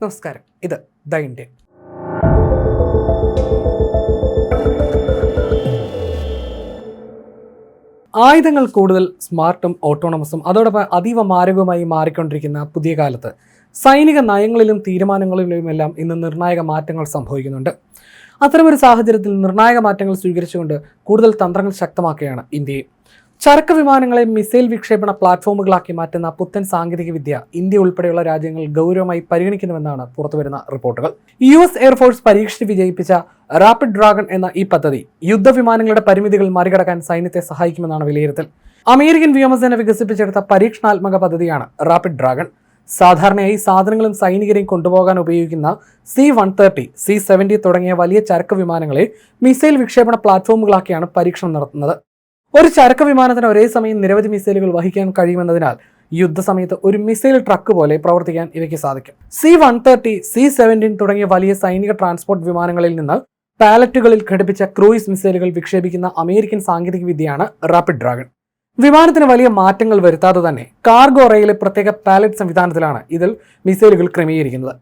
നമസ്കാരം, ഇത് the Indian. ആയുധങ്ങൾ കൂടുതൽ സ്മാർട്ടും ഓട്ടോണമസും അതോടൊപ്പം അതീവ മാരകവുമായി മാറിക്കൊണ്ടിരിക്കുന്ന പുതിയ കാലത്ത് സൈനിക നയങ്ങളിലും തീരുമാനങ്ങളിലുമെല്ലാം ഇന്ന് നിർണായക മാറ്റങ്ങൾ സംഭവിക്കുന്നുണ്ട്. അത്തരമൊരു സാഹചര്യത്തിൽ നിർണായക മാറ്റങ്ങൾ സ്വീകരിച്ചുകൊണ്ട് കൂടുതൽ തന്ത്രങ്ങൾ ശക്തമാക്കുകയാണ് ഇന്ത്യയെ. ചരക്ക് വിമാനങ്ങളെ മിസൈൽ വിക്ഷേപണ പ്ലാറ്റ്ഫോമുകളാക്കി മാറ്റുന്ന പുത്തൻ സാങ്കേതിക വിദ്യ ഇന്ത്യ ഉൾപ്പെടെയുള്ള രാജ്യങ്ങൾ ഗൗരവമായി പരിഗണിക്കുന്നുവെന്നാണ് പുറത്തുവരുന്ന റിപ്പോർട്ടുകൾ. US എയർഫോഴ്സ് പരീക്ഷിച്ച് വിജയിപ്പിച്ച റാപ്പിഡ് ഡ്രാഗൺ എന്ന ഈ പദ്ധതി യുദ്ധവിമാനങ്ങളുടെ പരിമിതികൾ മറികടക്കാൻ സൈന്യത്തെ സഹായിക്കുമെന്നാണ് വിലയിരുത്തൽ. അമേരിക്കൻ വ്യോമസേന വികസിപ്പിച്ചെടുത്ത പരീക്ഷണാത്മക പദ്ധതിയാണ് റാപ്പിഡ് ഡ്രാഗൺ. സാധാരണയായി സാധനങ്ങളും സൈനികരെയും കൊണ്ടുപോകാൻ ഉപയോഗിക്കുന്ന C-130, C-70 തുടങ്ങിയ വലിയ ചരക്ക് വിമാനങ്ങളെ മിസൈൽ വിക്ഷേപണ പ്ലാറ്റ്ഫോമുകളാക്കിയാണ് പരീക്ഷണം നടത്തുന്നത്. ഒരു ചരക്ക് വിമാനത്തിന് ഒരേ സമയം നിരവധി മിസൈലുകൾ വഹിക്കാൻ കഴിയുമെന്നതിനാൽ യുദ്ധസമയത്ത് ഒരു മിസൈൽ ട്രക്ക് പോലെ പ്രവർത്തിക്കാൻ ഇവയ്ക്ക് സാധിക്കും. C-130, C-17 തുടങ്ങിയ വലിയ സൈനിക ട്രാൻസ്പോർട്ട് വിമാനങ്ങളിൽ നിന്ന് പാലറ്റുകളിൽ ഘടിപ്പിച്ച ക്രൂയിസ് മിസൈലുകൾ വിക്ഷേപിക്കുന്ന അമേരിക്കൻ സാങ്കേതിക വിദ്യയാണ് റാപ്പിഡ് ഡ്രാഗൺ. വിമാനത്തിന് വലിയ മാറ്റങ്ങൾ വരുത്താതെ തന്നെ കാർഗോ റെയിലെ പ്രത്യേക പാലറ്റ് സംവിധാനത്തിലാണ് ഇതിൽ മിസൈലുകൾ ക്രമീകരിക്കുന്നത്.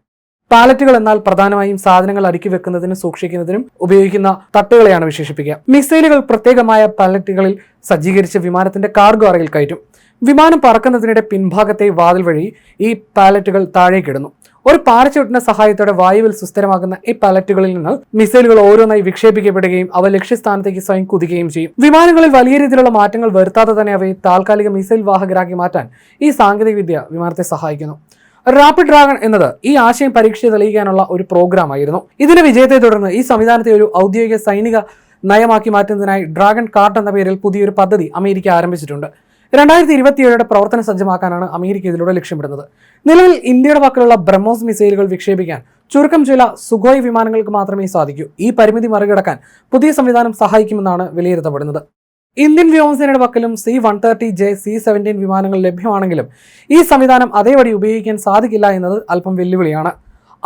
പാലറ്റുകൾ എന്നാൽ പ്രധാനമായും സാധനങ്ങൾ അടുക്കി വെക്കുന്നതിനും സൂക്ഷിക്കുന്നതിനും ഉപയോഗിക്കുന്ന തട്ടുകളെയാണ് വിശേഷിപ്പിക്കുക. മിസൈലുകൾ പ്രത്യേകമായ പാലറ്റുകളിൽ സജ്ജീകരിച്ച് വിമാനത്തിന്റെ കാർഗോ അറയിൽ കയറ്റും. വിമാനം പറക്കുന്നതിനിടെ പിൻഭാഗത്തെ വാതിൽ വഴി ഈ പാലറ്റുകൾ താഴേക്കിടുന്നു. ഒരു പാരച്യൂട്ടിന്റെ സഹായത്തോടെ വായുവിൽ സുസ്ഥിരമാകുന്ന ഈ പാലറ്റുകളിൽ നിന്ന് മിസൈലുകൾ ഓരോന്നായി വിക്ഷേപിക്കപ്പെടുകയും അവ ലക്ഷ്യസ്ഥാനത്തേക്ക് സ്വയം കുതിക്കുകയും ചെയ്യും. വിമാനങ്ങളിൽ വലിയ രീതിയിലുള്ള മാറ്റങ്ങൾ വരുത്താതെ തന്നെ അവയെ താൽക്കാലിക മിസൈൽ വാഹകരാക്കി മാറ്റാൻ ഈ സാങ്കേതിക വിദ്യ വിമാനത്തെ സഹായിക്കുന്നു. റാപ്പിഡ് ഡ്രാഗൺ എന്നത് ഈ ആശയം പരീക്ഷിച്ച് തെളിയിക്കാനുള്ള ഒരു പ്രോഗ്രാം ആയിരുന്നു. ഇതിന്റെ വിജയത്തെ തുടർന്ന് ഈ സംവിധാനത്തെ ഒരു ഔദ്യോഗിക സൈനിക നയമാക്കി മാറ്റുന്നതിനായി ഡ്രാഗൺ കാർട്ട് എന്ന പേരിൽ പുതിയൊരു പദ്ധതി അമേരിക്ക ആരംഭിച്ചിട്ടുണ്ട്. 2027 പ്രവർത്തന സജ്ജമാക്കാനാണ് അമേരിക്ക ഇതിലൂടെ ലക്ഷ്യമിടുന്നത്. നിലവിൽ ഇന്ത്യയുടെ പക്കലുള്ള ബ്രഹ്മോസ് മിസൈലുകൾ വിക്ഷേപിക്കാൻ ചുരുക്കം ചില സുഖോയ് വിമാനങ്ങൾക്ക് മാത്രമേ സാധിക്കൂ. ഈ പരിമിതി മറികടക്കാൻ പുതിയ സംവിധാനം സഹായിക്കുമെന്നാണ് വിലയിരുത്തപ്പെടുന്നത്. ഇന്ത്യൻ വ്യോമസേനയുടെ പക്കലും C-130J, C-17 വിമാനങ്ങൾ ലഭ്യമാണെങ്കിലും ഈ സംവിധാനം അതേപടി ഉപയോഗിക്കാൻ സാധിക്കില്ല എന്നത് അല്പം വെല്ലുവിളിയാണ്.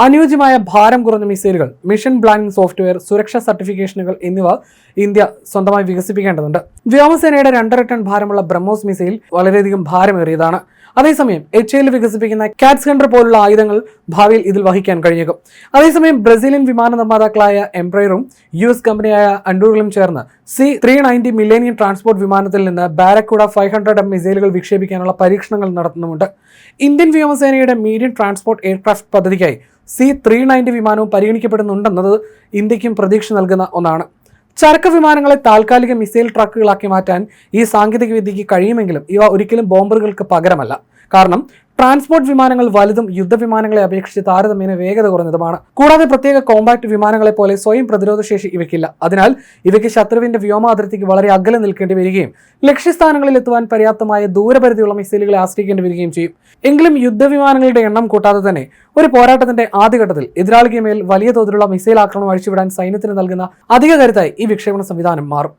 അനുയോജ്യമായ ഭാരം കുറഞ്ഞ മിസൈലുകൾ, മിഷൻ പ്ലാനിംഗ് സോഫ്റ്റ്വെയർ, സുരക്ഷാ സർട്ടിഫിക്കേഷനുകൾ എന്നിവ ഇന്ത്യ സ്വന്തമായി വികസിപ്പിക്കേണ്ടതുണ്ട്. വ്യോമസേനയുടെ 2.5 ടൺ ഭാരമുള്ള ബ്രഹ്മോസ് മിസൈൽ വളരെയധികം ഭാരമേറിയതാണ്. അതേസമയം HAL വികസിപ്പിക്കുന്ന കാറ്റ്സ് ഹണ്ടർ പോലുള്ള ആയുധങ്ങൾ ഭാവിയിൽ ഇതിൽ വഹിക്കാൻ കഴിഞ്ഞേക്കും. അതേസമയം ബ്രസീലിയൻ വിമാന നിർമ്മാതാക്കളായ എംബ്രയറും US കമ്പനിയായ അൻഡൂറിലും ചേർന്ന് C-390 മില്ലേനിയം ട്രാൻസ്പോർട്ട് വിമാനത്തിൽ നിന്ന് ബാരക്കൂഡ 500M മിസൈലുകൾ വിക്ഷേപിക്കാനുള്ള പരീക്ഷണങ്ങൾ നടത്തുന്നുമുണ്ട്. ഇന്ത്യൻ വ്യോമസേനയുടെ മീഡിയം ട്രാൻസ്പോർട്ട് എയർക്രാഫ്റ്റ് പദ്ധതിക്കായി C-390 വിമാനവും പരിഗണിക്കപ്പെടുന്നുണ്ടെന്നത് ഇന്ത്യക്കും പ്രതീക്ഷ നൽകുന്ന ഒന്നാണ്. ചരക്ക് വിമാനങ്ങളെ താൽക്കാലിക മിസൈൽ ട്രക്കുകളാക്കി മാറ്റാൻ ഈ സാങ്കേതിക വിദ്യയ്ക്ക് കഴിയുമെങ്കിലും ഇവ ഒരിക്കലും ബോംബറുകൾക്ക് പകരമല്ല. കാരണം ട്രാൻസ്പോർട്ട് വിമാനങ്ങൾ വലുതും യുദ്ധവിമാനങ്ങളെ അപേക്ഷിച്ച് താരതമ്യേന വേഗത കുറഞ്ഞതുമാണ്. കൂടാതെ പ്രത്യേക കോമ്പാക്ട് വിമാനങ്ങളെ പോലെ സ്വയം പ്രതിരോധ ശേഷി ഇവയ്ക്കില്ല. അതിനാൽ ഇവയ്ക്ക് ശത്രുവിന്റെ വ്യോമ അതിർത്തിക്ക് വളരെ അകലെ നിൽക്കേണ്ടി വരികയും ലക്ഷ്യസ്ഥാനങ്ങളിൽ എത്തുവാൻ പര്യാപ്തമായ ദൂരപരിധിയുള്ള മിസൈലുകളെ ആശ്രയിക്കേണ്ടി വരികയും ചെയ്യും. എങ്കിലും യുദ്ധവിമാനങ്ങളുടെ എണ്ണം കൂട്ടാതെ തന്നെ ഒരു പോരാട്ടത്തിന്റെ ആദ്യഘട്ടത്തിൽ എതിരാളിക്ക് മേൽ വലിയ തോതിലുള്ള മിസൈൽ ആക്രമണം അഴിച്ചുവിടാൻ സൈന്യത്തിന് നൽകുന്ന അധിക കരുത്തായി ഈ വിക്ഷേപണ സംവിധാനം മാറും.